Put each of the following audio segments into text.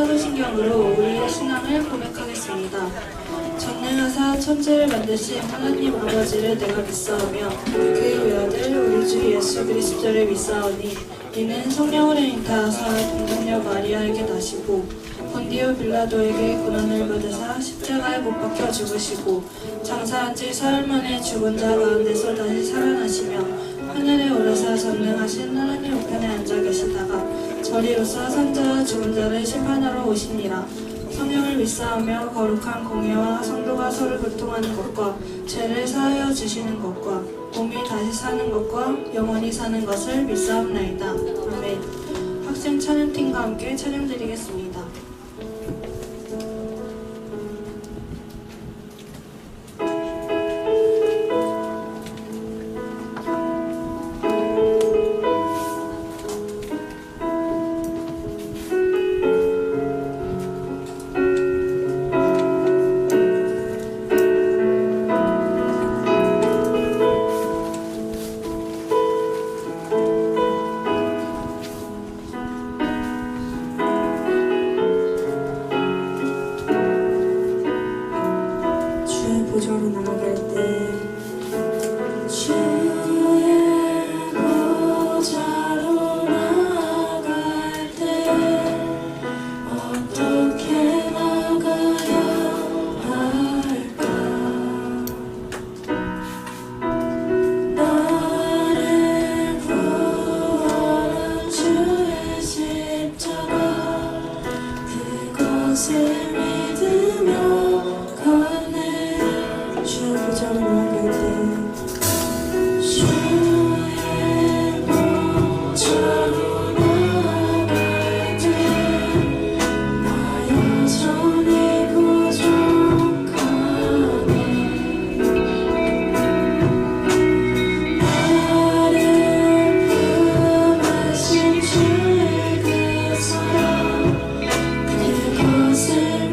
사도신경으로 우리의 신앙을 고백하겠습니다. 전능하사 천지를 만드신 하나님 아버지를 내가 믿사오며 그의 외아들 우리 주 예수 그리스도를 믿사오니 이는 성령으로 잉타하사 동정녀 마리아에게 나시고 본디오 빌라도에게 고난을 받으사 십자가에 못 박혀 죽으시고 장사한 지 사흘 만에 죽은 자 가운데서 다시 살아나시며 하늘에 오르사 전능하신 하나님 우편에 앉아 계시다가 저리로서 산자와 죽은 자를 심판하러 오시니라. 성령을 믿사오며 거룩한 공예와 성도가 서로 교통하는 것과 죄를 사하여 주시는 것과 몸이 다시 사는 것과 영원히 사는 것을 믿사옵나이다. 아멘. 학생 찬양팀과 함께 찬양드리겠습니다. 보좌로 나아갈 때 주의 보좌로 나아갈 때 어떻게 나가야 할까? 나를 구원한 주의 십자가 그것을 믿으며 주의 보좌로 나아갈 때 주의 보좌로 나아갈 때 나 여전히 부족하네. 나를 품으신 주의 그 사랑 그것을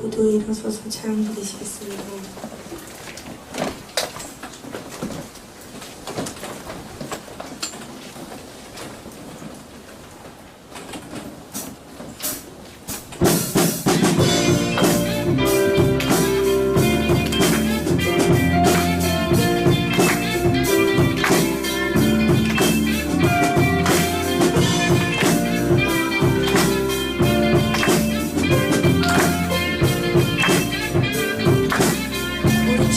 모두 일어서서 찬양 드리시겠습니다. 우리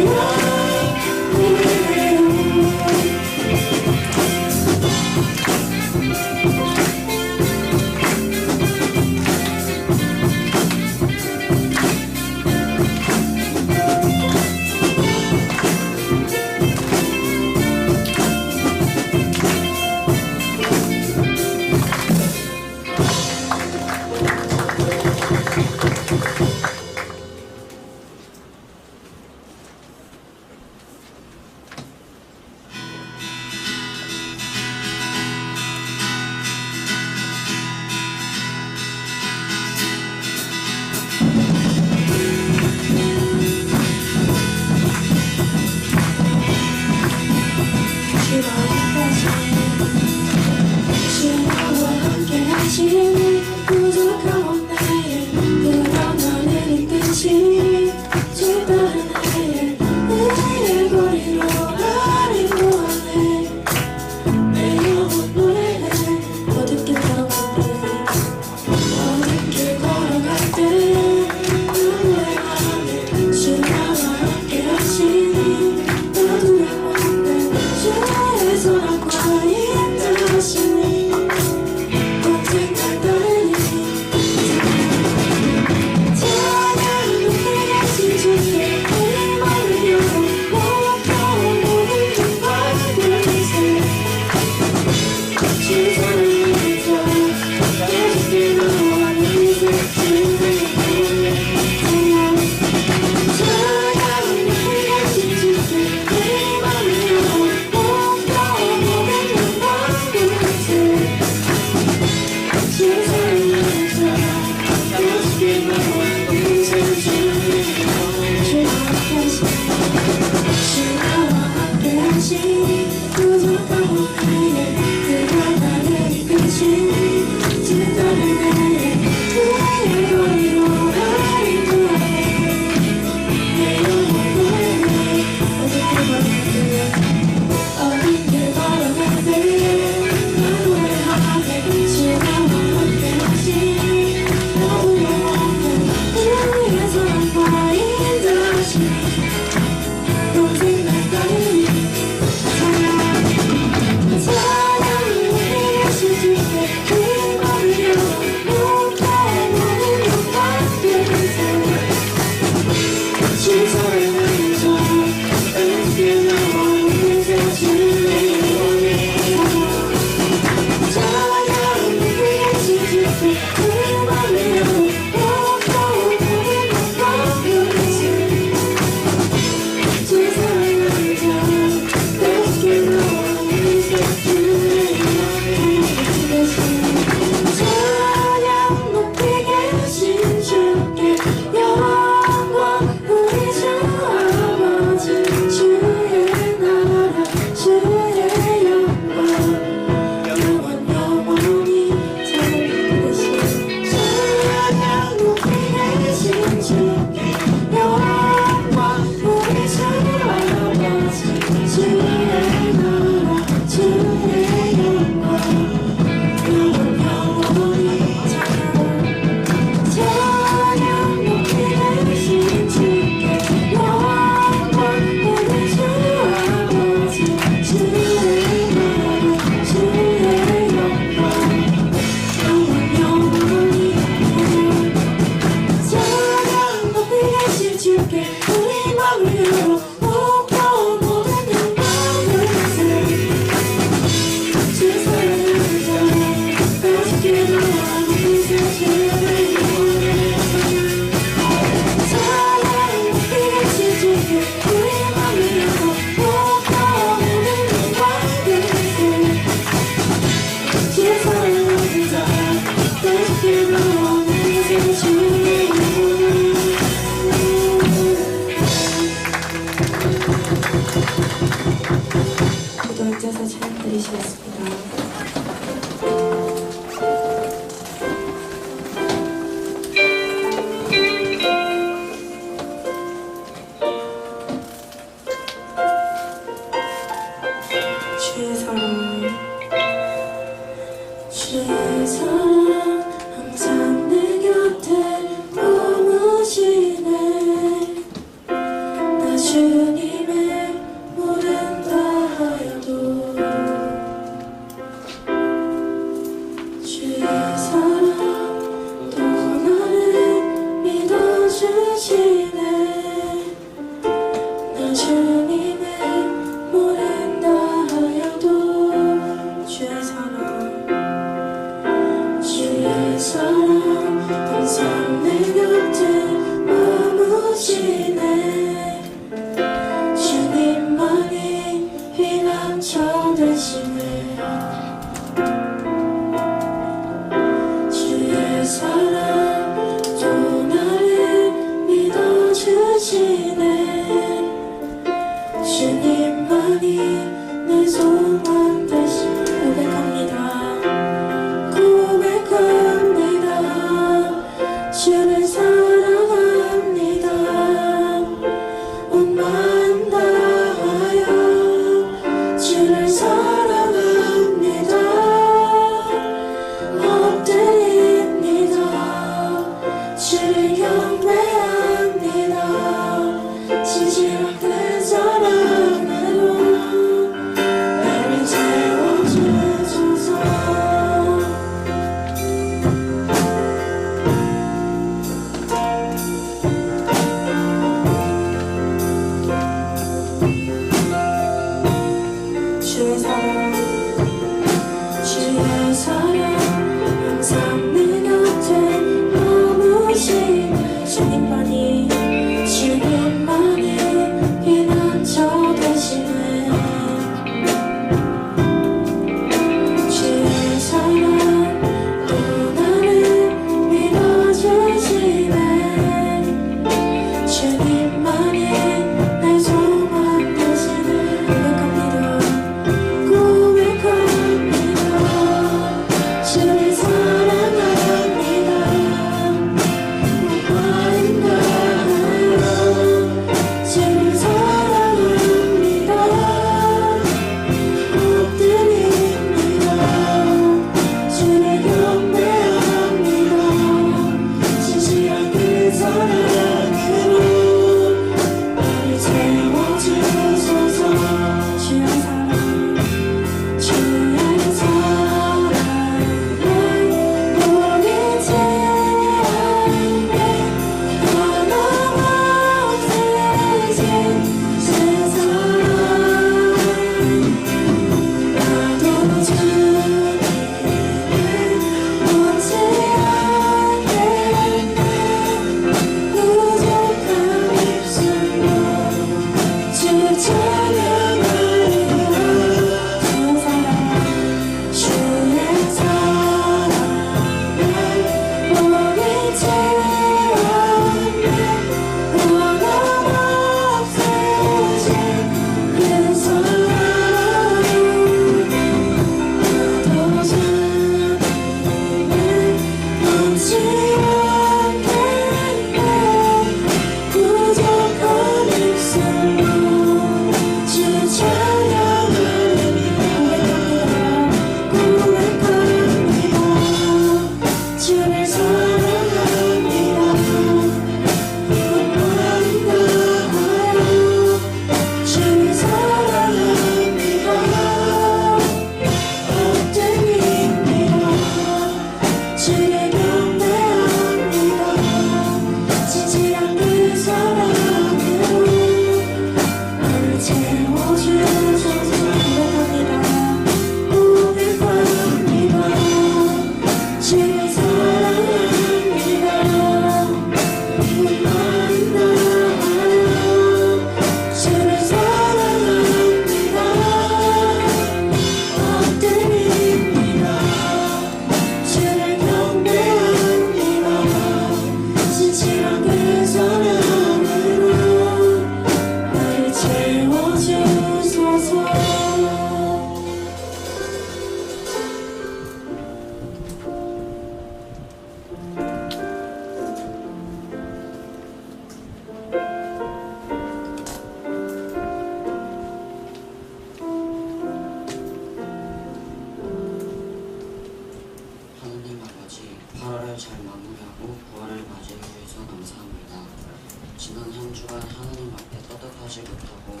지난 한 주간 하나님 앞에 떠들어가지 못하고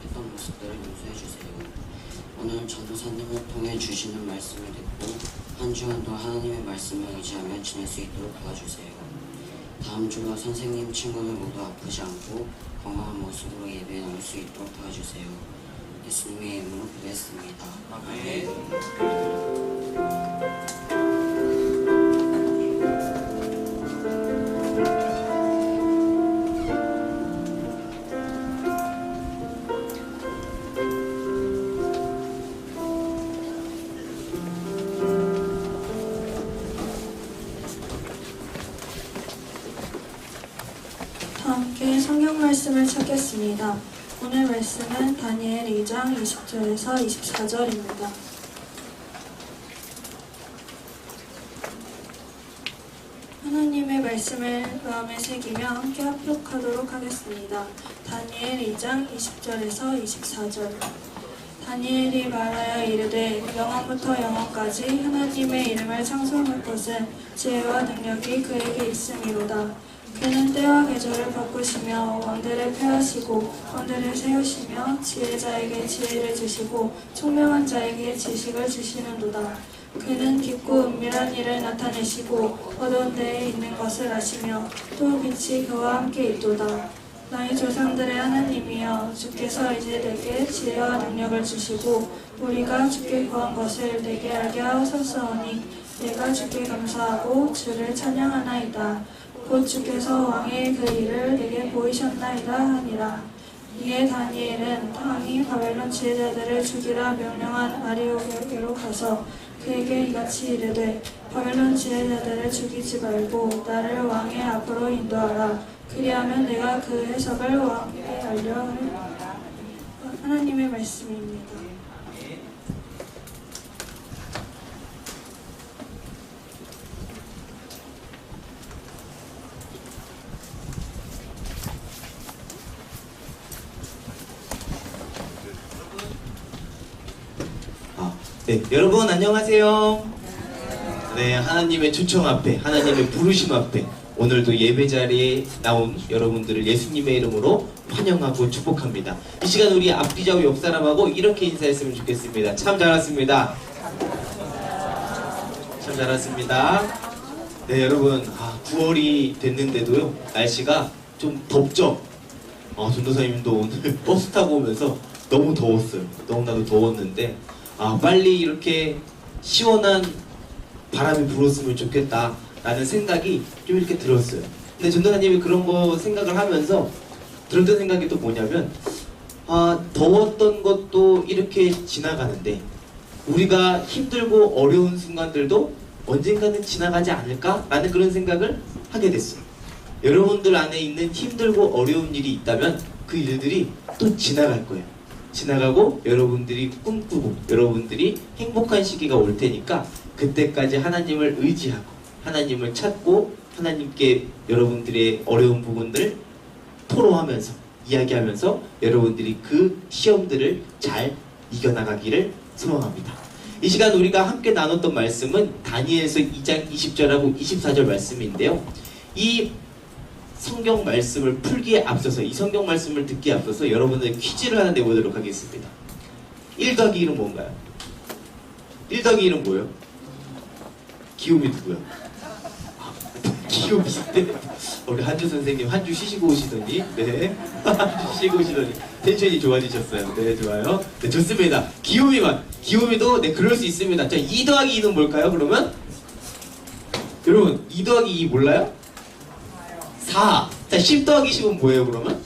했던 모습들을 용서해 주세요. 오늘 전도사님을 통해 주시는 말씀을 듣고 한 주간도 하나님의 말씀을 의지하며 지낼 수 있도록 도와주세요. 다음 주가 선생님, 친구들 모두 아프지 않고 건강한 모습으로 예배에 나올 수 있도록 도와주세요. 예수님의 이름으로 기도했습니다. 아멘. 다 함께 성경 말씀을 찾겠습니다. 오늘 말씀은 다니엘 2장 20절에서 24절입니다. 하나님의 말씀을 마음에 새기며 함께 합독하도록 하겠습니다. 다니엘 2장 20절에서 24절. 다니엘이 말하여 이르되 영원부터 영원까지 하나님의 이름을 창송할 것은 지혜와 능력이 그에게 있음이로다. 그는 때와 계절을 바꾸시며 왕들을 폐하시고 왕들을 세우시며 지혜자에게 지혜를 주시고 총명한 자에게 지식을 주시는도다. 그는 깊고 은밀한 일을 나타내시고 어두운 데에 있는 것을 아시며 또 빛이 그와 함께 있도다. 나의 조상들의 하나님이여, 주께서 이제 내게 지혜와 능력을 주시고 우리가 주께 구한 것을 내게 알게 하옵소서오니 내가 주께 감사하고 주를 찬양하나이다. 곧 주께서 왕의 그 일을 내게 보이셨나이다 하니라. 이에 다니엘은 왕이 바벨론 지혜자들을 죽이라 명령한 아리오게로 가서 그에게 이같이 이르되 바벨론 지혜자들을 죽이지 말고 나를 왕의 앞으로 인도하라. 그리하면 내가 그 해석을 왕에게 알려 하나님의 말씀입니다. 네, 여러분 안녕하세요. 네, 하나님의 초청 앞에, 하나님의 부르심 앞에 오늘도 예배 자리에 나온 여러분들을 예수님의 이름으로 환영하고 축복합니다. 이 시간 우리 앞뒤좌우 옆 사람하고 이렇게 인사했으면 좋겠습니다. 참 잘 왔습니다. 참 잘 왔습니다. 네, 여러분 9월이 됐는데도요 날씨가 좀 덥죠? 전도사님도 오늘 버스 타고 오면서 너무 더웠어요. 너무나도 더웠는데 빨리 이렇게 시원한 바람이 불었으면 좋겠다 라는 생각이 좀 이렇게 들었어요. 근데 전도사님이 그런 거 생각을 하면서 들었던 생각이 또 뭐냐면 더웠던 것도 이렇게 지나가는데 우리가 힘들고 어려운 순간들도 언젠가는 지나가지 않을까? 라는 그런 생각을 하게 됐어요. 여러분들 안에 있는 힘들고 어려운 일이 있다면 그 일들이 또 지나갈 거예요. 지나가고 여러분들이 꿈꾸고 여러분들이 행복한 시기가 올 테니까 그때까지 하나님을 의지하고 하나님을 찾고 하나님께 여러분들의 어려운 부분들을 토로하면서 이야기하면서 여러분들이 그 시험들을 잘 이겨나가기를 소망합니다. 이 시간 우리가 함께 나눴던 말씀은 다니엘서 2장 20절하고 24절 말씀인데요. 이 성경 말씀을 풀기에 앞서서 이 성경 말씀을 듣기에 앞서서 여러분들 퀴즈를 하나 내보도록 하겠습니다. 1 더하기 1은 뭔가요? 1 더하기 1은 뭐예요? 기욤이 누구야? 기욤이 있대. 우리 한주 선생님 한 주 쉬시고 오시더니 네 한 주 쉬고 오시더니 텐션이 좋아지셨어요. 네, 좋아요. 네, 좋습니다. 기욤이도 네 그럴 수 있습니다. 자, 2 더하기 2는 뭘까요? 그러면 여러분 2 더하기 2 몰라요? 4. 자, 10 더하기 10은 뭐예요, 그러면?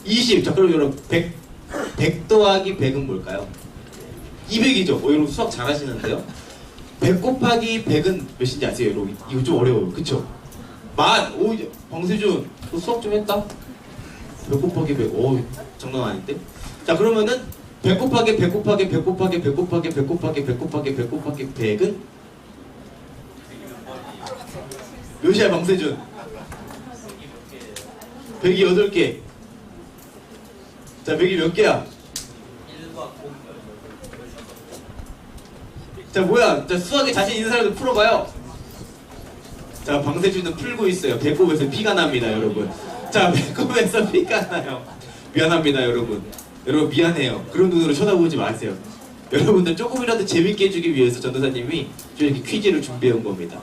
20. 자, 그럼 여러분, 100 더하기 100은 뭘까요? 200이죠. 여러분 수학 잘 하시는데요. 100 곱하기 100은 몇인지 아세요, 여러분? 이거 좀 어려워요. 그쵸? 오, 방세준, 너 수학 좀 했다? 100 곱하기 100. 장난 아닌데? 자, 그러면은 100 곱하기 100 곱하기 100 곱하기 100 곱하기 100 곱하기 100 곱하기 100 곱하기 100은? 몇이야, 방세준? 100이 8개. 자, 100이 몇 개야? 자, 뭐야? 자, 수학에 자신 있는 사람들 풀어봐요. 자, 방세준은 풀고 있어요. 배꼽에서 피가 납니다, 여러분. 자, 매콤해서 피가 나요. 미안합니다, 여러분. 여러분 미안해요. 그런 눈으로 쳐다보지 마세요. 여러분들 조금이라도 재밌게 해주기 위해서 전도사님이 좀 이렇게 퀴즈를 준비해 온 겁니다.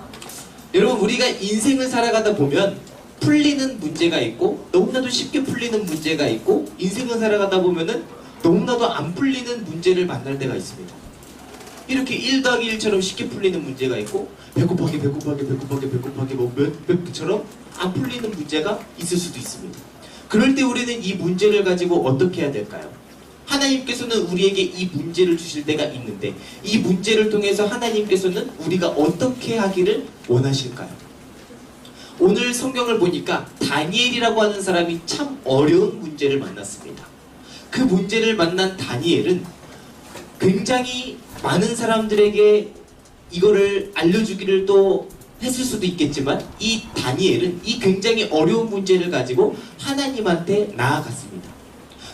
여러분, 우리가 인생을 살아가다 보면 풀리는 문제가 있고 너무나도 쉽게 풀리는 문제가 있고, 인생을 살아가다 보면은 너무나도 안 풀리는 문제를 만날 때가 있습니다. 이렇게 1 더하기 1처럼 쉽게 풀리는 문제가 있고, 배꼽하기 뭐 몇처럼 안 풀리는 문제가 있을 수도 있습니다. 그럴 때 우리는 이 문제를 가지고 어떻게 해야 될까요? 하나님께서는 우리에게 이 문제를 주실 때가 있는데, 이 문제를 통해서 하나님께서는 우리가 어떻게 하기를 원하실까요? 오늘 성경을 보니까 다니엘이라고 하는 사람이 참 어려운 문제를 만났습니다. 그 문제를 만난 다니엘은 굉장히 많은 사람들에게 이거를 알려주기를 또 했을 수도 있겠지만, 이 다니엘은 이 굉장히 어려운 문제를 가지고 하나님한테 나아갔습니다.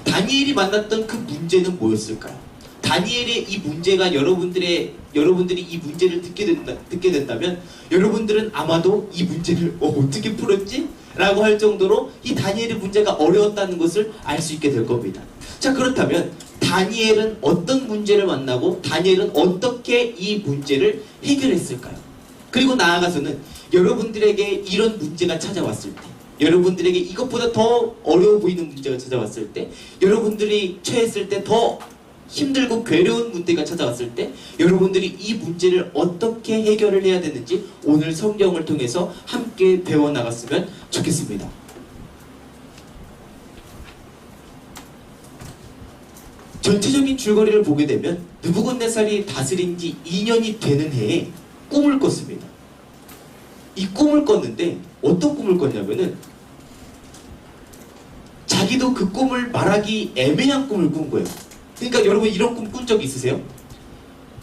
다니엘이 만났던 그 문제는 뭐였을까요? 다니엘의 이 문제가 여러분들이 이 문제를 듣게 된다면 여러분들은 아마도 이 문제를 어떻게 풀었지? 라고 할 정도로 이 다니엘의 문제가 어려웠다는 것을 알 수 있게 될 겁니다. 자, 그렇다면 다니엘은 어떤 문제를 만나고 다니엘은 어떻게 이 문제를 해결했을까요? 그리고 나아가서는 여러분들에게 이런 문제가 찾아왔을 때, 여러분들에게 이것보다 더 어려워 보이는 문제가 찾아왔을 때, 여러분들이 처했을 때 더 힘들고 괴로운 문제가 찾아왔을 때 여러분들이 이 문제를 어떻게 해결을 해야 되는지 오늘 성경을 통해서 함께 배워나갔으면 좋겠습니다. 전체적인 줄거리를 보게 되면 느부갓네살이 다스린 지 2년이 되는 해에 꿈을 꿨습니다. 이 꿈을 꿨는데 어떤 꿈을 꿨냐면은 자기도 그 꿈을 말하기 애매한 꿈을 꾼 거예요. 그러니까 여러분, 이런 꿈 꾼 적 있으세요?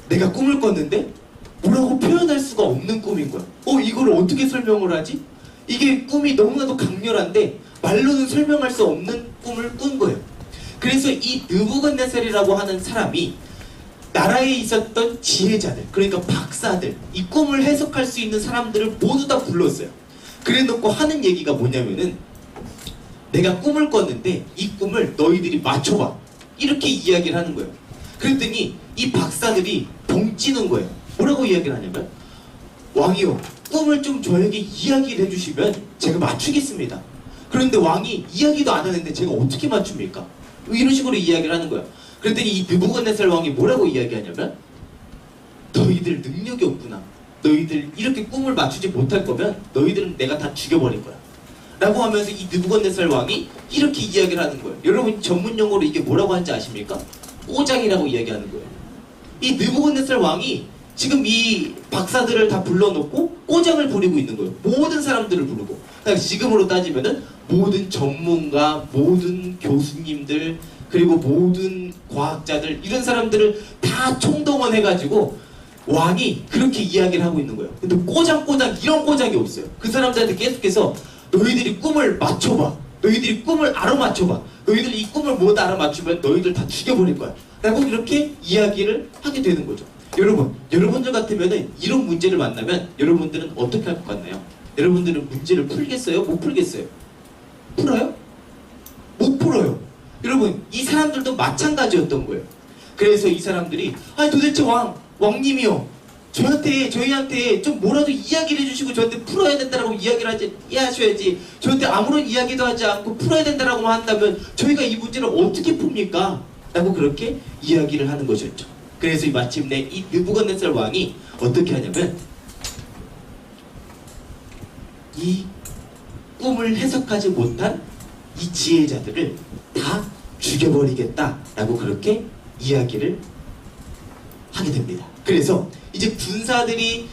내가 꿈을 꿨는데 뭐라고 표현할 수가 없는 꿈인 거야. 이걸 어떻게 설명을 하지? 이게 꿈이 너무나도 강렬한데 말로는 설명할 수 없는 꿈을 꾼 거예요. 그래서 이 느부갓네살이라고 하는 사람이 나라에 있었던 지혜자들, 그러니까 박사들, 이 꿈을 해석할 수 있는 사람들을 모두 다 불렀어요. 그래 놓고 하는 얘기가 뭐냐면은, 내가 꿈을 꿨는데 이 꿈을 너희들이 맞춰봐, 이렇게 이야기를 하는 거예요. 그랬더니 이 박사들이 벙찌는 거예요. 뭐라고 이야기를 하냐면, 왕이요, 꿈을 좀 저에게 이야기를 해주시면 제가 맞추겠습니다. 그런데 왕이 이야기도 안 하는데 제가 어떻게 맞춥니까? 이런 식으로 이야기를 하는 거예요. 그랬더니 이 느부갓네살 왕이 뭐라고 이야기하냐면, 너희들 능력이 없구나. 너희들 이렇게 꿈을 맞추지 못할 거면 너희들은 내가 다 죽여버릴 거야. 라고 하면서 이 느부갓네살 왕이 이렇게 이야기를 하는 거예요. 여러분, 전문 용어로 이게 뭐라고 하는지 아십니까? 꼬장이라고 이야기하는 거예요. 이 느부갓네살 왕이 지금 이 박사들을 다 불러놓고 꼬장을 부리고 있는 거예요. 모든 사람들을 부르고. 그러니까 지금으로 따지면은 모든 전문가, 모든 교수님들, 그리고 모든 과학자들, 이런 사람들을 다 총동원해가지고 왕이 그렇게 이야기를 하고 있는 거예요. 근데 꼬장 이런 꼬장이 없어요. 그 사람들한테 계속해서 너희들이 꿈을 맞춰봐, 너희들이 꿈을 알아맞혀봐, 너희들이 이 꿈을 못 알아맞추면 너희들 다 죽여버릴 거야, 라고 이렇게 이야기를 하게 되는 거죠. 여러분들 같으면 이런 문제를 만나면 여러분들은 어떻게 할 것 같나요? 여러분들은 문제를 풀겠어요? 못 풀겠어요? 풀어요? 못 풀어요. 여러분, 이 사람들도 마찬가지였던 거예요. 그래서 이 사람들이, 아니 도대체 왕님이요, 저희한테 좀 뭐라도 이야기를 해주시고 저한테 풀어야 된다라고 이야기를 하셔야지, 저한테 아무런 이야기도 하지 않고 풀어야 된다라고만 한다면 저희가 이 문제를 어떻게 풉니까? 라고 그렇게 이야기를 하는 것이었죠. 그래서 마침내 이 느부갓네살 왕이 어떻게 하냐면, 이 꿈을 해석하지 못한 이 지혜자들을 다 죽여버리겠다라고 그렇게 이야기를 하게 됩니다. 그래서 이제 군사들이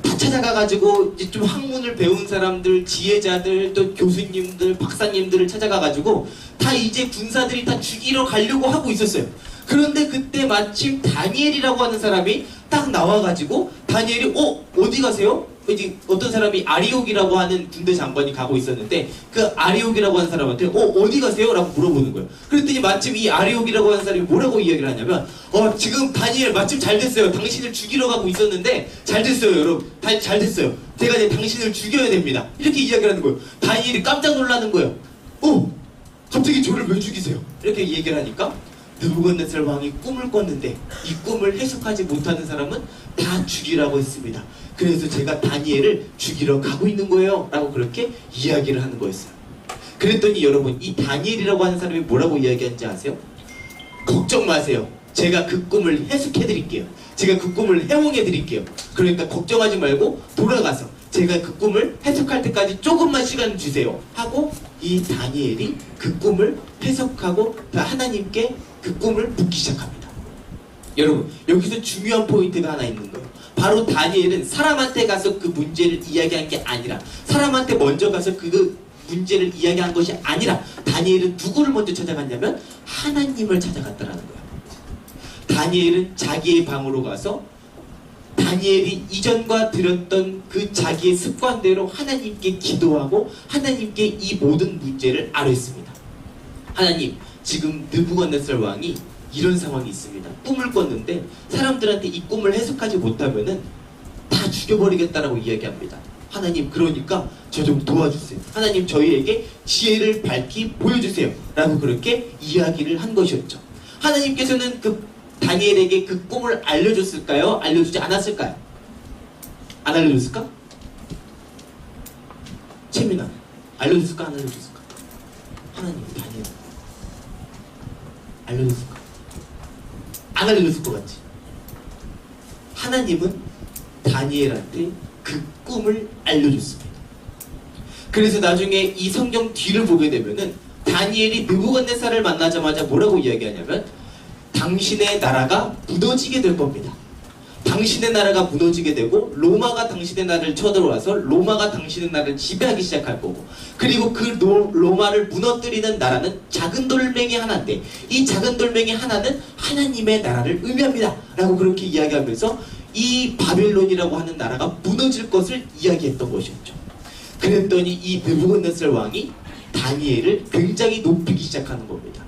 다 찾아가가지고 이제 좀 학문을 배운 사람들, 지혜자들, 또 교수님들, 박사님들을 찾아가가지고 다 이제 군사들이 다 죽이러 가려고 하고 있었어요. 그런데 그때 마침 다니엘이라고 하는 사람이 딱 나와가지고, 다니엘이 어디 가세요? 이제 어떤 사람이 아리옥이라고 하는 군대 장관이 가고 있었는데, 그 아리옥이라고 하는 사람한테 어디 가세요? 라고 물어보는 거예요. 그랬더니 마침 이 아리옥이라고 하는 사람이 뭐라고 이야기를 하냐면, 지금 다니엘 마침 잘 됐어요. 당신을 죽이러 가고 있었는데 잘 됐어요, 여러분. 잘 됐어요. 제가 이제 당신을 죽여야 됩니다. 이렇게 이야기를 하는 거예요. 다니엘이 깜짝 놀라는 거예요. 갑자기 저를 왜 죽이세요? 이렇게 얘기를 하니까 느부갓네살 왕이 꿈을 꿨는데 이 꿈을 해석하지 못하는 사람은 다 죽이라고 했습니다. 그래서 제가 다니엘을 죽이러 가고 있는 거예요 라고 그렇게 이야기를 하는 거였어요. 그랬더니 여러분, 이 다니엘이라고 하는 사람이 뭐라고 이야기하는지 아세요? 걱정 마세요. 제가 그 꿈을 해석해 드릴게요. 제가 그 꿈을 해몽해 드릴게요. 그러니까 걱정하지 말고 돌아가서 제가 그 꿈을 해석할 때까지 조금만 시간 주세요 하고 이 다니엘이 그 꿈을 해석하고 하나님께 그 꿈을 묻기 시작합니다. 여러분, 여기서 중요한 포인트가 하나 있는 거예요. 바로 다니엘은 사람한테 가서 그 문제를 이야기한 게 아니라, 사람한테 먼저 가서 그 문제를 이야기한 것이 아니라, 다니엘은 누구를 먼저 찾아갔냐면 하나님을 찾아갔다라는 거예요. 다니엘은 자기의 방으로 가서 다니엘이 이전과 들었던 그 자기의 습관대로 하나님께 기도하고 하나님께 이 모든 문제를 아뢰었습니다. 하나님, 지금 느부갓네살 왕이 이런 상황이 있습니다. 꿈을 꿨는데 사람들한테 이 꿈을 해석하지 못하면은 다 죽여버리겠다라고 이야기합니다. 하나님, 그러니까 저 좀 도와주세요. 하나님, 저희에게 지혜를 밝히 보여주세요 라고 그렇게 이야기를 한 것이었죠. 하나님께서는 그 다니엘에게 그 꿈을 알려줬을까요? 알려주지 않았을까요? 안 알려줬을까? 채민아, 알려줬을까? 안 알려줬을까? 하나님, 다니엘 알려줬을까? 안 알려줬을 것 같지? 하나님은 다니엘한테 그 꿈을 알려줬습니다. 그래서 나중에 이 성경 뒤를 보게 되면은 다니엘이 느부갓네살을 만나자마자 뭐라고 이야기하냐면 당신의 나라가 무너지게 될 겁니다. 당신의 나라가 무너지게 되고 로마가 당신의 나라를 쳐들어와서 로마가 당신의 나라를 지배하기 시작할 거고, 그리고 그 로마를 무너뜨리는 나라는 작은 돌멩이 하나인데 이 작은 돌멩이 하나는 하나님의 나라를 의미합니다 라고 그렇게 이야기하면서 이 바벨론이라고 하는 나라가 무너질 것을 이야기했던 것이었죠. 그랬더니 이 느부갓네살 왕이 다니엘을 굉장히 높이기 시작하는 겁니다.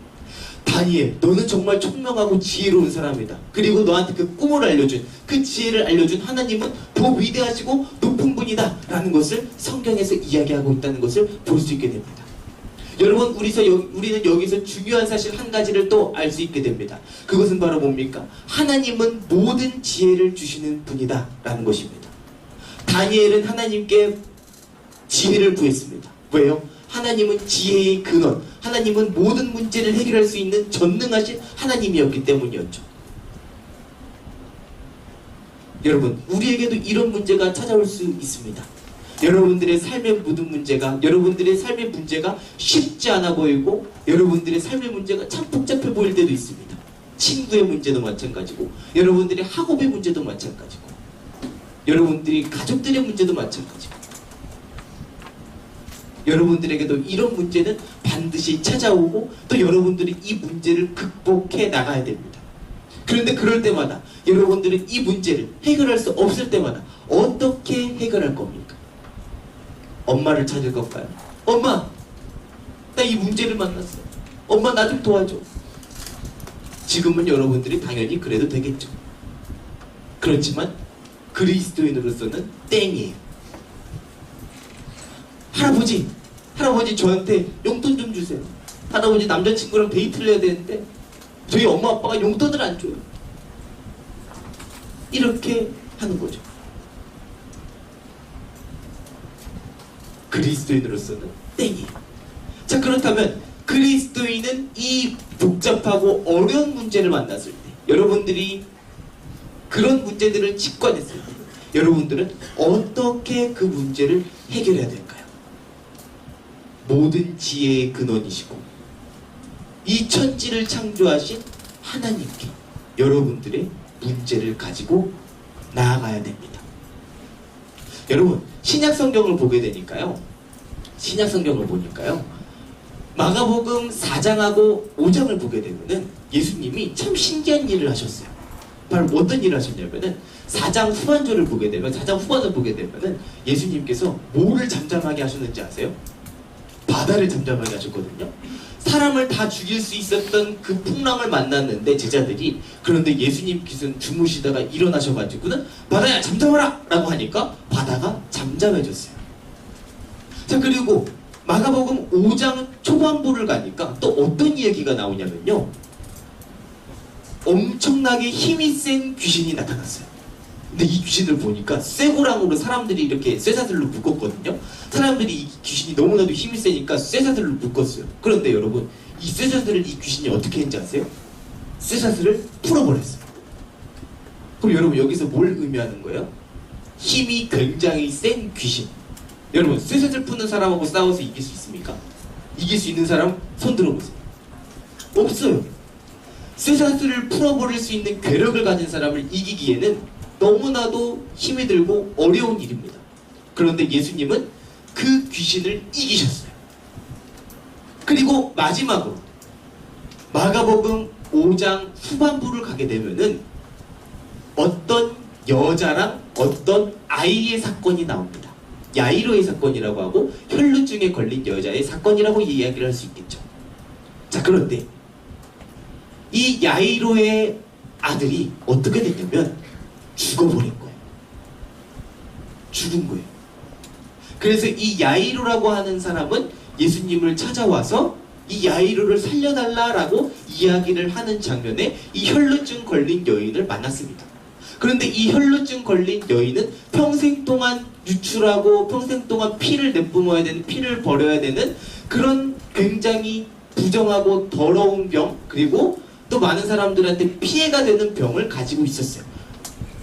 다니엘, 너는 정말 총명하고 지혜로운 사람이다. 그리고 너한테 그 꿈을 알려준, 그 지혜를 알려준 하나님은 더 위대하시고 높은 분이다 라는 것을 성경에서 이야기하고 있다는 것을 볼 수 있게 됩니다. 여러분, 우리는 여기서 중요한 사실 한 가지를 또 알 수 있게 됩니다. 그것은 바로 뭡니까? 하나님은 모든 지혜를 주시는 분이다 라는 것입니다. 다니엘은 하나님께 지혜를 구했습니다. 왜요? 하나님은 지혜의 근원, 하나님은 모든 문제를 해결할 수 있는 전능하신 하나님이었기 때문이었죠. 여러분, 우리에게도 이런 문제가 찾아올 수 있습니다. 여러분들의 삶의 모든 문제가, 여러분들의 삶의 문제가 쉽지 않아 보이고 여러분들의 삶의 문제가 참 복잡해 보일 때도 있습니다. 친구의 문제도 마찬가지고 여러분들의 학업의 문제도 마찬가지고 여러분들이 가족들의 문제도 마찬가지고 여러분들에게도 이런 문제는 반드시 찾아오고 또 여러분들이 이 문제를 극복해 나가야 됩니다. 그런데 그럴 때마다 여러분들은 이 문제를 해결할 수 없을 때마다 어떻게 해결할 겁니까? 엄마를 찾을 건가요? 엄마! 나 이 문제를 만났어. 엄마, 나 좀 도와줘. 지금은 여러분들이 당연히 그래도 되겠죠. 그렇지만 그리스도인으로서는 땡이에요. 할아버지 저한테 용돈 좀 주세요. 할아버지 남자친구랑 데이트를 해야 되는데 저희 엄마 아빠가 용돈을 안 줘요. 이렇게 하는 거죠. 그리스도인으로서는 땡이에요. 자, 그렇다면 그리스도인은 이 복잡하고 어려운 문제를 만났을 때, 여러분들이 그런 문제들을 직관했을 때 여러분들은 어떻게 그 문제를 해결해야 될까요? 모든 지혜의 근원이시고 이 천지를 창조하신 하나님께 여러분들의 문제를 가지고 나아가야 됩니다. 여러분, 신약 성경을 보게 되니까요, 신약 성경을 보니까요, 마가복음 4장하고 5장을 보게 되면은 예수님이 참 신기한 일을 하셨어요. 바로 어떤 일을 하셨냐면은 4장 후반절을 보게 되면, 4장 후반을 보게 되면은 예수님께서 뭐를 잠잠하게 하셨는지 아세요? 바다를 잠잠하게 하셨거든요. 사람을 다 죽일 수 있었던 그 풍랑을 만났는데 제자들이, 그런데 예수님께서는 주무시다가 일어나셔가지고는 바다야 잠잠하라 라고 하니까 바다가 잠잠해졌어요. 자, 그리고 마가복음 5장 초반부를 가니까 또 어떤 이야기가 나오냐면요, 엄청나게 힘이 센 귀신이 나타났어요. 근데 이 귀신을 보니까 쇠고랑으로 사람들이 이렇게 쇠사슬로 묶었거든요. 사람들이 이 귀신이 너무나도 힘이 세니까 쇠사슬로 묶었어요. 그런데 여러분, 이 쇠사슬을 이 귀신이 어떻게 했는지 아세요? 쇠사슬을 풀어버렸어요. 그럼 여러분, 여기서 뭘 의미하는 거예요? 힘이 굉장히 센 귀신. 여러분, 쇠사슬 푸는 사람하고 싸워서 이길 수 있습니까? 이길 수 있는 사람 손 들어보세요. 없어요. 쇠사슬을 풀어버릴 수 있는 괴력을 가진 사람을 이기기에는 너무나도 힘이 들고 어려운 일입니다. 그런데 예수님은 그 귀신을 이기셨어요. 그리고 마지막으로 마가복음 5장 후반부를 가게 되면은 어떤 여자랑 어떤 아이의 사건이 나옵니다. 야이로의 사건이라고 하고 혈루증에 걸린 여자의 사건이라고 이야기를 할 수 있겠죠. 자, 그런데 이 야이로의 아들이 어떻게 됐냐면 죽어버린 거예요. 죽은 거예요. 그래서 이 야이로라고 하는 사람은 예수님을 찾아와서 이 야이로를 살려달라라고 이야기를 하는 장면에 이 혈루증 걸린 여인을 만났습니다. 그런데 이 혈루증 걸린 여인은 평생 동안 유출하고 평생 동안 피를 내뿜어야 되는, 피를 버려야 되는 그런 굉장히 부정하고 더러운 병, 그리고 또 많은 사람들한테 피해가 되는 병을 가지고 있었어요.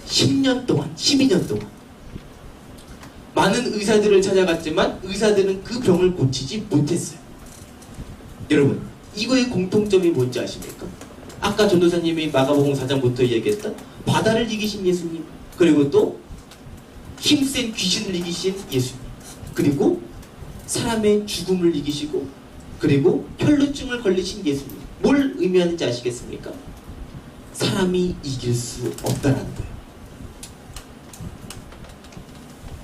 10년 동안, 12년 동안 많은 의사들을 찾아갔지만 의사들은 그 병을 고치지 못했어요. 여러분, 이거의 공통점이 뭔지 아십니까? 아까 전도사님이 마가복음 4장부터 얘기했던 바다를 이기신 예수님, 그리고 또 힘센 귀신을 이기신 예수님, 그리고 사람의 죽음을 이기시고, 그리고 혈루증을 걸리신 예수님. 뭘 의미하는지 아시겠습니까? 사람이 이길 수 없다는 거예요.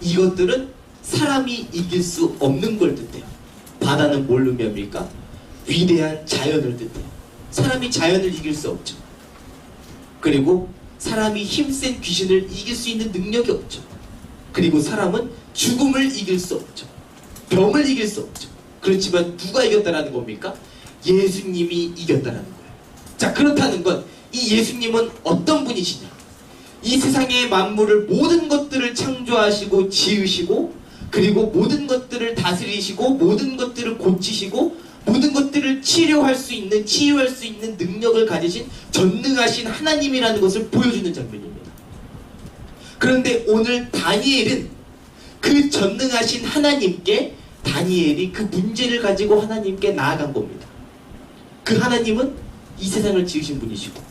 이것들은 사람이 이길 수 없는 걸 뜻해요. 바다는 뭘 의미합니까? 위대한 자연을 뜻해요. 사람이 자연을 이길 수 없죠. 그리고 사람이 힘센 귀신을 이길 수 있는 능력이 없죠. 그리고 사람은 죽음을 이길 수 없죠. 병을 이길 수 없죠. 그렇지만 누가 이겼다라는 겁니까? 예수님이 이겼다라는 거예요. 자, 그렇다는 건 이 예수님은 어떤 분이시냐? 이 세상의 만물을, 모든 것들을 창조하시고 지으시고, 그리고 모든 것들을 다스리시고, 모든 것들을 고치시고, 모든 것들을 치유할 수 있는 능력을 가지신 전능하신 하나님이라는 것을 보여주는 장면입니다. 그런데 오늘 다니엘은 그 전능하신 하나님께, 다니엘이 그 문제를 가지고 하나님께 나아간 겁니다. 그 하나님은 이 세상을 지으신 분이시고,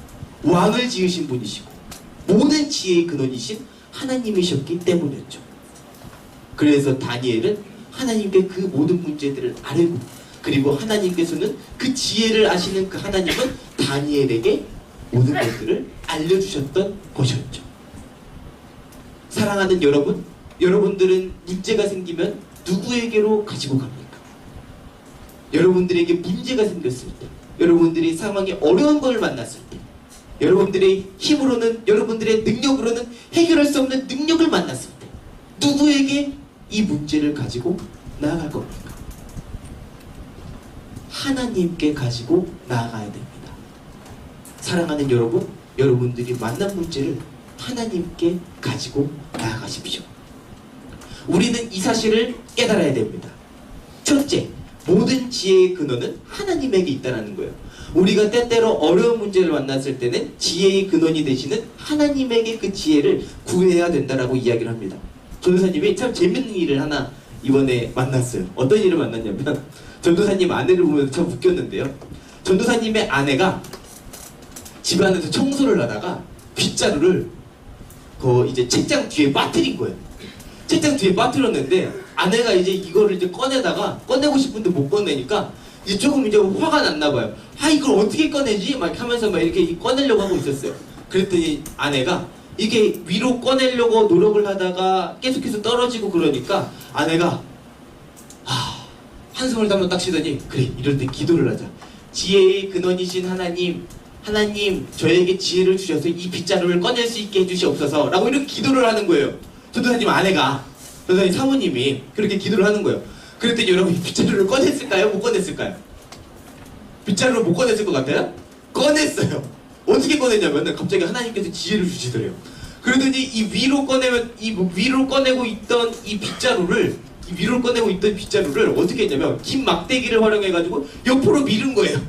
왕을 지으신 분이시고, 모든 지혜의 근원이신 하나님이셨기 때문이었죠. 그래서 다니엘은 하나님께 그 모든 문제들을 알고, 그리고 하나님께서는 그 지혜를 아시는 그 하나님은 다니엘에게 모든 것들을 알려주셨던 것이었죠. 사랑하는 여러분, 여러분들은 문제가 생기면 누구에게로 가지고 갑니까? 여러분들에게 문제가 생겼을 때, 여러분들이 상황이 어려운 걸 만났을 때, 여러분들의 힘으로는, 여러분들의 능력으로는 해결할 수 없는 능력을 만났을 때, 누구에게 이 문제를 가지고 나아갈 겁니까? 하나님께 가지고 나아가야 됩니다. 사랑하는 여러분, 여러분들이 만난 문제를 하나님께 가지고 나아가십시오. 우리는 이 사실을 깨달아야 됩니다. 첫째, 모든 지혜의 근원은 하나님에게 있다는 거예요. 우리가 때때로 어려운 문제를 만났을 때는 지혜의 근원이 되시는 하나님에게 그 지혜를 구해야 된다라고 이야기를 합니다. 전도사님이 참 재밌는 일을 하나 이번에 만났어요. 어떤 일을 만났냐면, 전도사님 아내를 보면서 참 웃겼는데요. 전도사님의 아내가 집안에서 청소를 하다가 빗자루를 이제 책장 뒤에 빠뜨린 거예요. 책장 뒤에 빠뜨렸는데 아내가 이제 이거를 이제 꺼내고 싶은데 못 꺼내니까 이제 조금 이제 화가 났나 봐요. 이걸 어떻게 꺼내지? 막 하면서 막 이렇게 꺼내려고 하고 있었어요. 그랬더니 아내가 이게 위로 꺼내려고 노력을 하다가 계속해서 떨어지고, 그러니까 아내가 한숨을 한번 딱 쉬더니, 그래, 이럴 때 기도를 하자. 지혜의 근원이신 하나님, 하나님 저에게 지혜를 주셔서 이 빗자루를 꺼낼 수 있게 해주시옵소서 라고 이렇게 기도를 하는 거예요. 전도사님 아내가, 전도사님 사모님이 그렇게 기도를 하는 거예요. 그랬더니 여러분 이 빗자루를 꺼냈을까요? 못 꺼냈을까요? 빗자루를 못 꺼냈을 것 같아요? 꺼냈어요. 어떻게 꺼냈냐면 갑자기 하나님께서 지혜를 주시더래요. 그러더니 이 위로 꺼내고 있던 이 빗자루를 어떻게 했냐면 긴 막대기를 활용해가지고 옆으로 미는 거예요.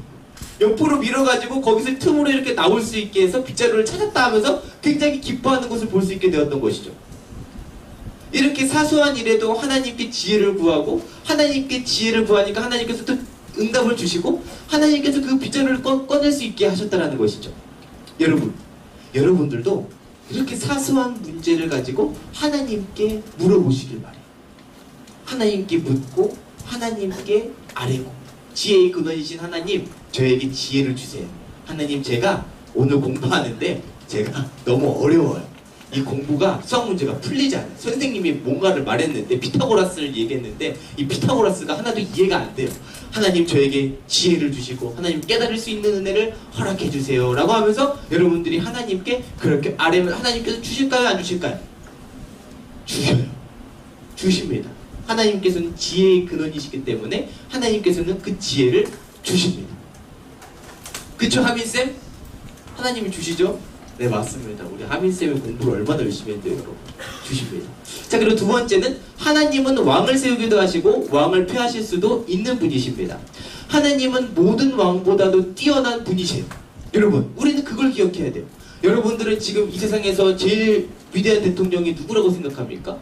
옆으로 밀어가지고 거기서 틈으로 이렇게 나올 수 있게 해서 빗자루를 찾았다 하면서 굉장히 기뻐하는 것을 볼 수 있게 되었던 것이죠. 이렇게 사소한 일에도 하나님께 지혜를 구하고 하나님께 지혜를 구하니까 하나님께서 또 응답을 주시고 하나님께서 그 빗자루를 꺼낼 수 있게 하셨다는 것이죠. 여러분들도 이렇게 사소한 문제를 가지고 하나님께 물어보시길 바래요. 하나님께 묻고 하나님께 아뢰고 지혜의 근원이신 하나님 저에게 지혜를 주세요. 하나님 제가 오늘 공부하는데 제가 너무 어려워요. 이 공부가 수학 문제가 풀리지 않아요. 선생님이 뭔가를 말했는데 피타고라스를 얘기했는데 이 피타고라스가 하나도 이해가 안 돼요. 하나님 저에게 지혜를 주시고 하나님 깨달을 수 있는 은혜를 허락해 주세요 라고 하면서 여러분들이 하나님께 그렇게 아뢰면 하나님께서 주실까요? 안 주실까요? 주셔요. 주십니다. 하나님께서는 지혜의 근원이시기 때문에 하나님께서는 그 지혜를 주십니다. 그쵸 하민쌤? 하나님이 주시죠? 네 맞습니다. 우리 하민쌤이 공부를 얼마나 열심히 했는데요 여러분. 주십니다. 자 그리고 두 번째는 하나님은 왕을 세우기도 하시고 왕을 폐하실 수도 있는 분이십니다. 하나님은 모든 왕보다도 뛰어난 분이세요. 여러분 우리는 그걸 기억해야 돼요. 여러분들은 지금 이 세상에서 제일 위대한 대통령이 누구라고 생각합니까?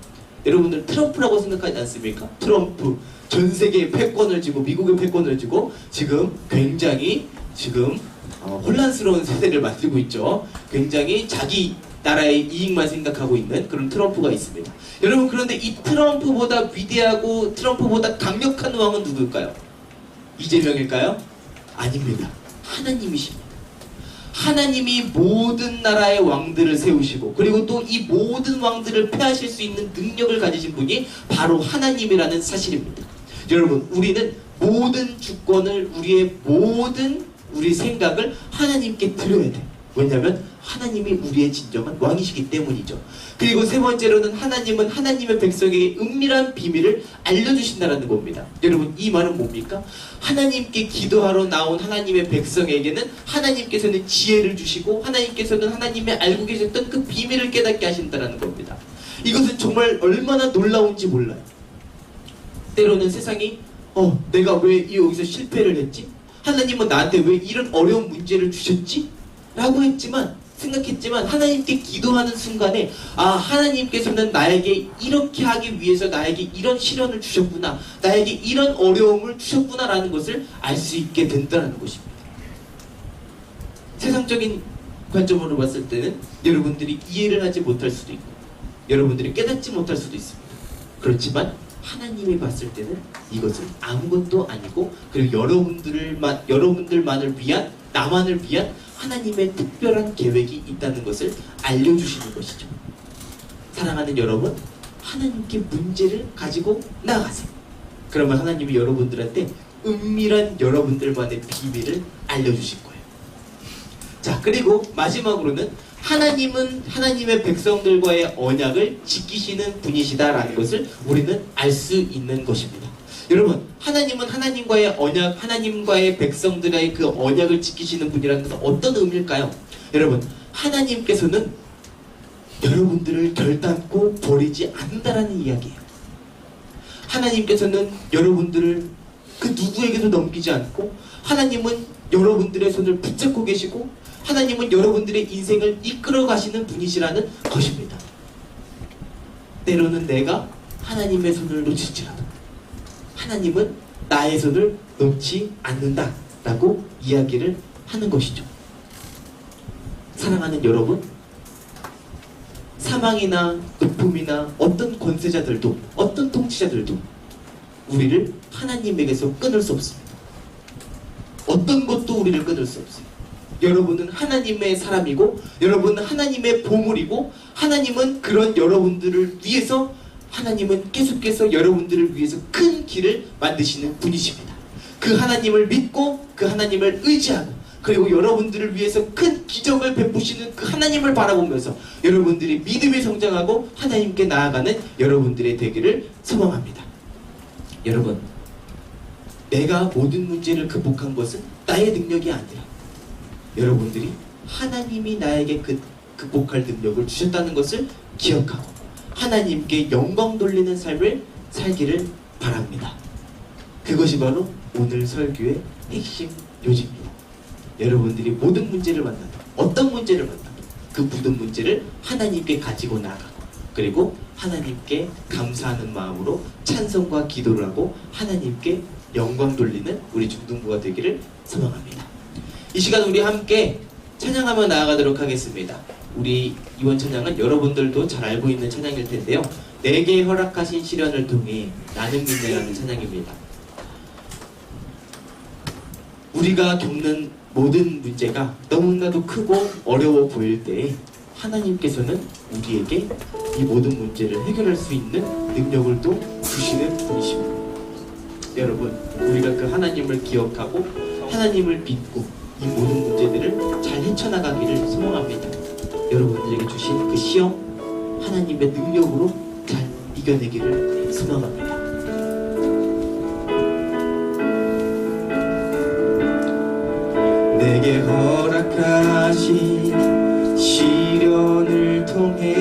여러분들 트럼프라고 생각하지 않습니까? 트럼프 전 세계의 패권을 쥐고 미국의 패권을 쥐고 지금 굉장히 혼란스러운 세대를 만들고 있죠. 굉장히 자기 나라의 이익만 생각하고 있는 그런 트럼프가 있습니다. 여러분 그런데 이 트럼프보다 위대하고 트럼프보다 강력한 왕은 누구일까요? 이재명일까요? 아닙니다. 하나님이십니다. 하나님이 모든 나라의 왕들을 세우시고 그리고 또 이 모든 왕들을 폐하실 수 있는 능력을 가지신 분이 바로 하나님이라는 사실입니다. 여러분 우리는 모든 주권을 우리 생각을 하나님께 드려야 돼요. 왜냐하면 하나님이 우리의 진정한 왕이시기 때문이죠. 그리고 세 번째로는 하나님은 하나님의 백성에게 은밀한 비밀을 알려주신다는 겁니다. 여러분 이 말은 뭡니까? 하나님께 기도하러 나온 하나님의 백성에게는 하나님께서는 지혜를 주시고 하나님께서는 하나님의 알고 계셨던 그 비밀을 깨닫게 하신다는 겁니다. 이것은 정말 얼마나 놀라운지 몰라요. 때로는 세상이 내가 왜 여기서 실패를 했지? 하나님은 나한테 왜 이런 어려운 문제를 주셨지? 라고 생각했지만 하나님께 기도하는 순간에 하나님께서는 나에게 이렇게 하기 위해서 나에게 이런 시련을 주셨구나, 나에게 이런 어려움을 주셨구나 라는 것을 알 수 있게 된다는 것입니다. 세상적인 관점으로 봤을 때는 여러분들이 이해를 하지 못할 수도 있고 여러분들이 깨닫지 못할 수도 있습니다. 그렇지만 하나님이 봤을 때는 이것은 아무것도 아니고 그리고 여러분들만을 위한 나만을 위한 하나님의 특별한 계획이 있다는 것을 알려주시는 것이죠. 사랑하는 여러분, 하나님께 문제를 가지고 나가세요. 그러면 하나님이 여러분들한테 은밀한 여러분들만의 비밀을 알려주실 거예요. 자, 그리고 마지막으로는 하나님은 하나님의 백성들과의 언약을 지키시는 분이시다라는 것을 우리는 알 수 있는 것입니다. 여러분, 하나님은 하나님과의 언약, 하나님과의 백성들의 그 언약을 지키시는 분이라는 것은 어떤 의미일까요? 여러분, 하나님께서는 여러분들을 결단코 버리지 않는다라는 이야기예요. 하나님께서는 여러분들을 그 누구에게도 넘기지 않고 하나님은 여러분들의 손을 붙잡고 계시고 하나님은 여러분들의 인생을 이끌어 가시는 분이시라는 것입니다. 때로는 내가 하나님의 손을 놓칠지라도 하나님은 나의 손을 놓지 않는다 라고 이야기를 하는 것이죠. 사랑하는 여러분, 사망이나 높음이나 어떤 권세자들도 어떤 통치자들도 우리를 하나님에게서 끊을 수 없습니다. 어떤 것도 우리를 끊을 수 없어요. 여러분은 하나님의 사람이고 여러분은 하나님의 보물이고 하나님은 그런 여러분들을 위해서 하나님은 계속해서 여러분들을 위해서 큰 길을 만드시는 분이십니다. 그 그 하나님을 믿고 그 하나님을 의지하고 그리고 여러분들을 위해서 큰 기적을 베푸시는 그 하나님을 바라보면서 여러분들이 믿음이 성장하고 하나님께 나아가는 여러분들의 되기를 소망합니다. 여러분, 내가 모든 문제를 극복한 것은 나의 능력이 아니라 여러분들이 하나님이 나에게 극복할 능력을 주셨다는 것을 기억하고 하나님께 영광 돌리는 삶을 살기를 바랍니다. 그것이 바로 오늘 설교의 핵심 요지입니다. 여러분들이 모든 문제를 만나도 어떤 문제를 만나도 그 모든 문제를 하나님께 가지고 나가고 그리고 하나님께 감사하는 마음으로 찬송과 기도를 하고 하나님께 영광 돌리는 우리 중등부가 되기를 소망합니다. 이 시간 우리 함께 찬양하며 나아가도록 하겠습니다. 우리 이번 찬양은 여러분들도 잘 알고 있는 찬양일 텐데요. 내게 허락하신 시련을 통해 나는 믿네라는 찬양입니다. 우리가 겪는 모든 문제가 너무나도 크고 어려워 보일 때 하나님께서는 우리에게 이 모든 문제를 해결할 수 있는 능력을 또 주시는 분이십니다. 여러분, 우리가 그 하나님을 기억하고 하나님을 믿고 이 모든 문제들을 잘 헤쳐나가기를 소망합니다. 여러분들에게 주신 그 시험 하나님의 능력으로 잘 이겨내기를 소망합니다. 내게 허락하신 시련을 통해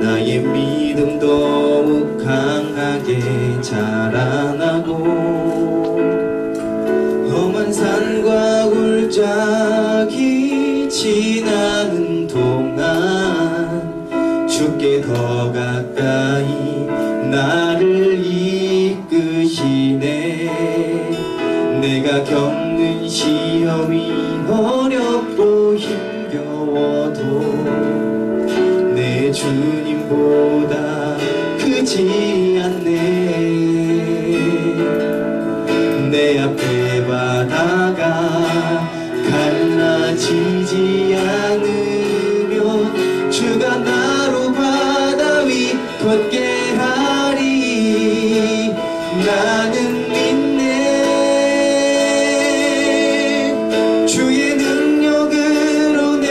나의 믿음 더욱 강하게 자라나고 험한 산과 굴짝이 지나는 동안 주께 더 가까이 나를 이끄시네. 내가 겪는 시험이 어렵고 힘겨워도 내 주님보다 크지 않네. 내 앞에 바다가 갈라지지 않으면 주가 나로 바다 위 걷게 하리. 나는 믿네. 주의 능력으로 내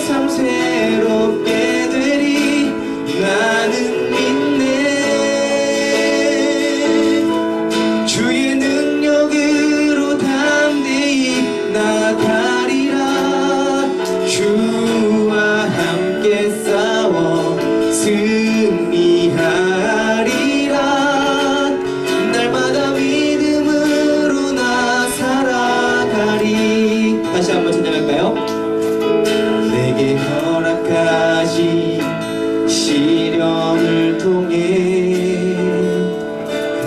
삶 새롭게 되리. 나는 믿네. 주의 능력으로 담대히 나가리라. 주와 함께 싸워 승리하리라. 날마다 믿음으로 나 살아가리. 다시 한번 찬양할까요? 내게 허락하신 시련을 통해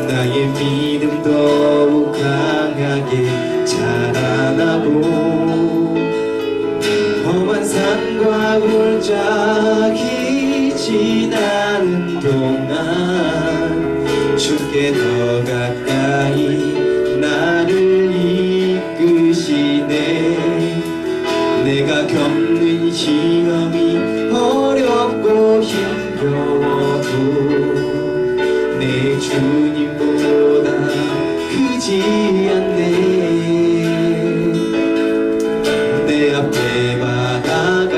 나의 믿음 더욱 강하게 자라나고 험한 산과 굴짝이 지나는 동안 주께 더 가까이 나를 이끄시네. 내가 겪는 시험이 어렵고 힘겨워도 내 주님보다 크지 않네. 내 앞에 바다가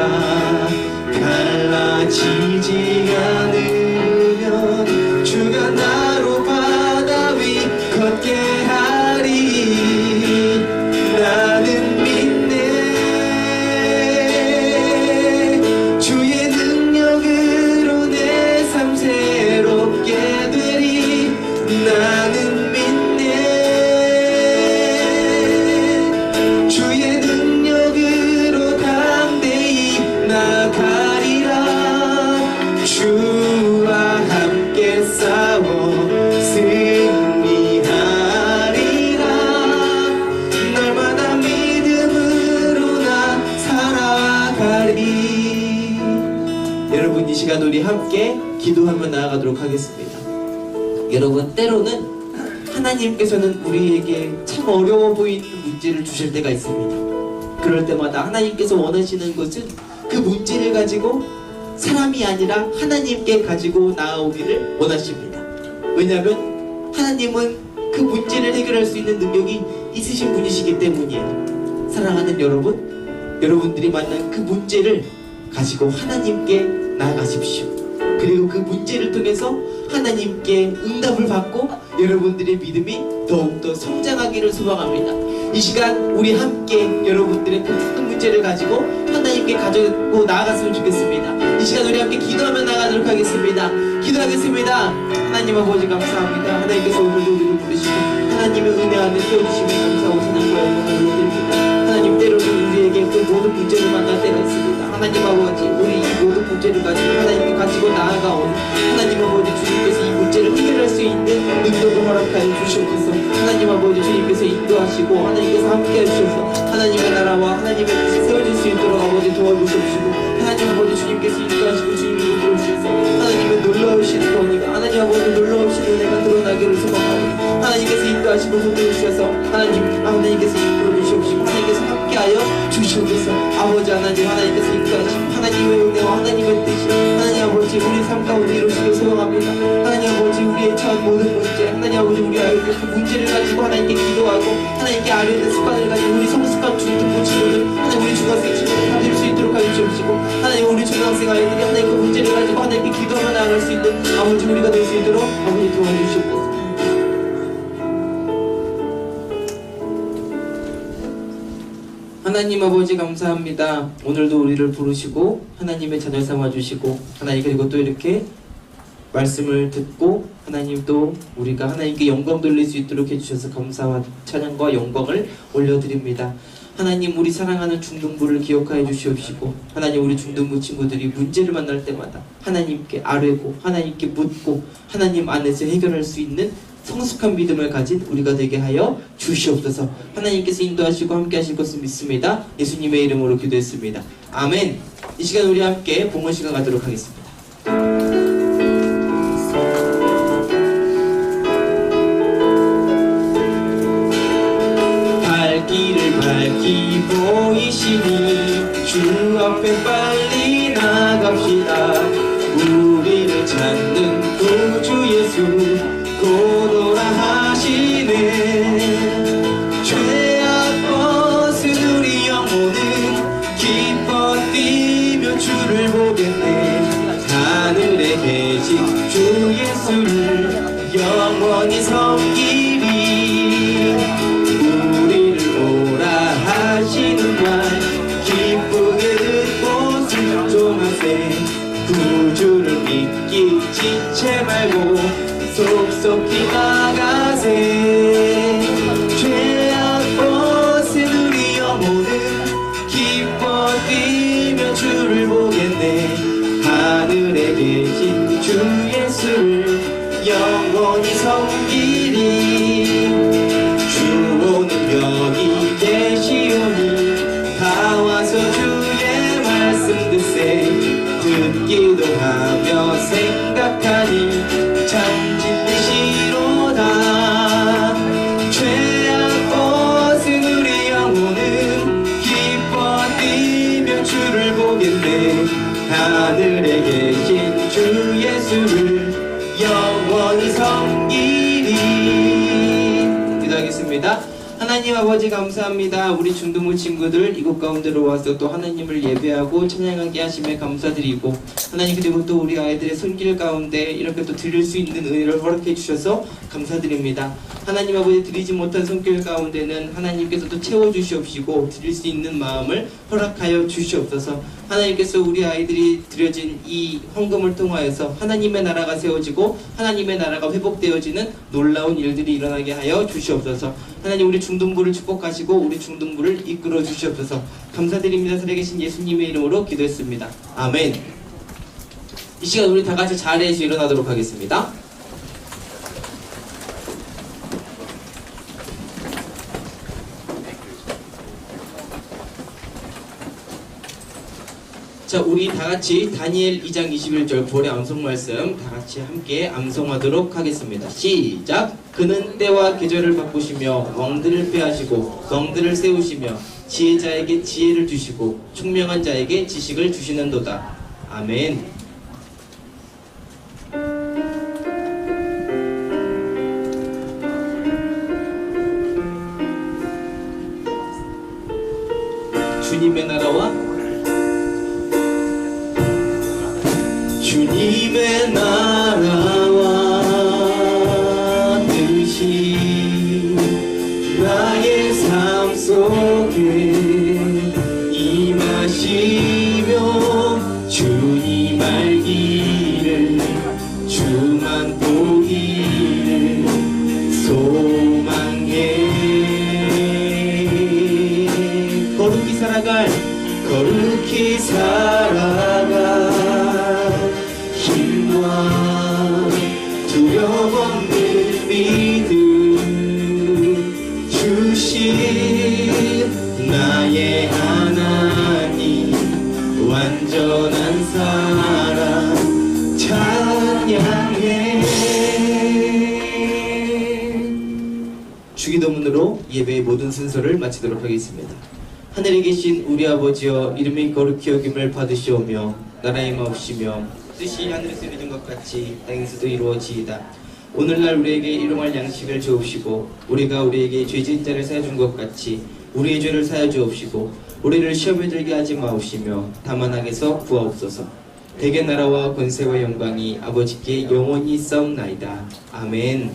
갈라지지 않으면 주가 나로 바다 위 걷게 하리. 나는 믿네. 주의 능력으로 내 삶 새롭게 되리. 나는 믿네. 주의 능력으로 담대히 나가리라. 주와 함께 싸워 승리하리라. 날마다 믿음으로 나 살아가리. 여러분, 이 시간 우리 함께 기도하며 나아가도록 하겠습니다. 여러분, 때로는 하나님께서는 우리에게 참 어려워 보이는 문제를 주실 때가 있습니다. 그럴 때마다 하나님께서 원하시는 것은 그 문제를 가지고 사람이 아니라 하나님께 가지고 나아오기를 원하십니다. 왜냐하면 하나님은 그 문제를 해결할 수 있는 능력이 있으신 분이시기 때문이에요. 사랑하는 여러분, 여러분들이 만난 그 문제를 가지고 하나님께 나아가십시오. 그리고 그 문제를 통해서 하나님께 응답을 받고 여러분들의 믿음이 더욱더 성장하기를 소망합니다. 이 시간 우리 함께 여러분들의 그 큰 문제를 가지고 하나님께 가지고 나아갔으면 좋겠습니다. 이 시간 우리 함께 기도하며 나가도록 하겠습니다. 기도하겠습니다. 하나님 아버지 감사합니다. 하나님께서 오늘도 우리를 부르시고 하나님의 은혜 안에 세워주심에 감사하고 찬양과 영광을 올려드립니다. 하나님, 때로는 우리에게 그 모든 문제를 만날 때가 있습니다. 하나님 아버지, 우리 이 모든 문제를 가지고 하나님께 가지고 나아가온 하나님 아버지, 주님께서 이 문제를 해결할 수 있는 능력을 허락하여 주시옵소서. 하나님 아버지, 주님께서 인도하시고 하나님께서 함께해 주셔서 하나님의 나라와 하나님의 뜻이 세워질 수 있도록 아버지 도와주시옵시고, 하나님 아버지, 주님께서 인도하시고 주님이 이끌어 주셔서 하나님의 놀라우신 권위가, 하나님 아버지 놀라우신 은혜가 드러나기를 소망하고, 하나님께서 인도하시고 손들어 주셔서 하나님께서 이끌어 주시옵시고 하나님께서 함께하여 주시옵소서. 아버지 하나님, 하나님께서 인도하시고 하나님의 은혜와 하나님의 뜻이 하나님 아버지 우리 삶 가운데 이루시길 소망합니다. 하나님 아버지, 우리의 처한 모든 문제, 하나님 아버지, 우리 아이들 그 문제를 가지고 하나님께 기도하고 하나님께 아뢰는 습관을 가지고 우리 성숙한 중등부 친구들, 하나님 우리 중학생 친구들 가질 수 있도록 하여 주시옵시고, 하나님 우리 초등학생 아이들이 하나님 그 문제를 가지고 하나님께 기도하며 나아갈 수 있는 아버지 우리가 될 수 있도록 아버지 도와주시옵소서. 하나님 아버지 감사합니다. 오늘도 우리를 부르시고 하나님의 자녀 삼아주시고, 하나님 그리고 또 이렇게 말씀을 듣고 하나님 또 우리가 하나님께 영광 돌릴 수 있도록 해주셔서 감사와 찬양과 영광을 올려드립니다. 하나님, 우리 사랑하는 중등부를 기억하여 주시옵시고, 하나님 우리 중등부 친구들이 문제를 만날 때마다 하나님께 아뢰고 하나님께 묻고 하나님 안에서 해결할 수 있는 성숙한 믿음을 가진 우리가 되게 하여 주시옵소서. 하나님께서 인도하시고 함께 하실 것을 믿습니다. 예수님의 이름으로 기도했습니다. 아멘. 이 시간 우리 함께 봉헌 시간 가도록 하겠습니다. 갈 길을 밝히 보이시니 주 앞에 빨리 나갑시다. 우리를 찾는 구주 예수 고도라 하시네. 죄악 벗은 우리 영혼은 기뻐 뛰며 주를 보겠네. 하늘에 계신 주 예수를 영원히 섬기리. 우리를 오라 하시는 말 기쁘게 듣고 순종하세. 구주를 믿기 지체 말고 속속히 나가세. 죄악 벗은 우리 영혼은 기뻐 뛰며 주를 보겠네. 하늘에 계신 주 예수를 영원히 섬기리. 주 오는 여기 계시오니 다 와서 주의 말씀 듣세. 듣기도 하며 생각하니 참 진리시로다. 죄악 벗은 우리 영혼은 기뻐 뛰며 주를 보겠네. 하늘에 계신 주 예수를 영원히 섬기리. 기도하겠습니다. 하나님 아버지 감사합니다. 우리 중등부 친구들 이곳 가운데로 와서 또 하나님을 예배하고 찬양하게 하심에 감사드리고, 하나님 그리고 또 우리 아이들의 손길 가운데 이렇게 또 드릴 수 있는 은혜를 허락해 주셔서 감사드립니다. 하나님 아버지, 드리지 못한 손길 가운데는 하나님께서 또 채워주시옵시고 드릴 수 있는 마음을 허락하여 주시옵소서. 하나님께서 우리 아이들이 드려진 이 헌금을 통하여서 하나님의 나라가 세워지고 하나님의 나라가 회복되어지는 놀라운 일들이 일어나게 하여 주시옵소서. 하나님 우리 중등부를 축복하시고 우리 중등부를 이끌어 주시옵소서. 감사드립니다. 살아계신 예수님의 이름으로 기도했습니다. 아멘. 이 시간 우리 다 같이 자리에서 일어나도록 하겠습니다. 자, 우리 다 같이 다니엘 2장 21절 구월의 암송 말씀 다 같이 함께 암송하도록 하겠습니다. 시작! 그는 때와 계절을 바꾸시며 왕들을 패하시고 왕들을 세우시며 지혜자에게 지혜를 주시고 총명한 자에게 지식을 주시는도다. 아멘. 주님의 나라와 주님의 나라와 뜻이 나의 삶 속에 임하시며 주님 알기를 주만 보기를 소망해 거룩히 살아갈 힘과 두려움 없는 믿음 주신 나의 하나님 완전한 사랑 찬양해. 주기도문으로 예배의 모든 순서를 마치도록 하겠습니다. 하늘에 계신 우리 아버지여, 이름이 거룩히 여김을 받으시오며 나라의 마옵시며 뜻이 하늘에서 이루어진 것 같이 땅에서도 이루어지이다. 오늘날 우리에게 일용할 양식을 주옵시고 우리가 우리에게 죄진 자를 사여준 것 같이 우리의 죄를 사여 주옵시고 우리를 시험에 들게 하지 마옵시며 다만 악에서 구하옵소서. 대개 나라와 권세와 영광이 아버지께 영원히 있사옵나이다. 아멘.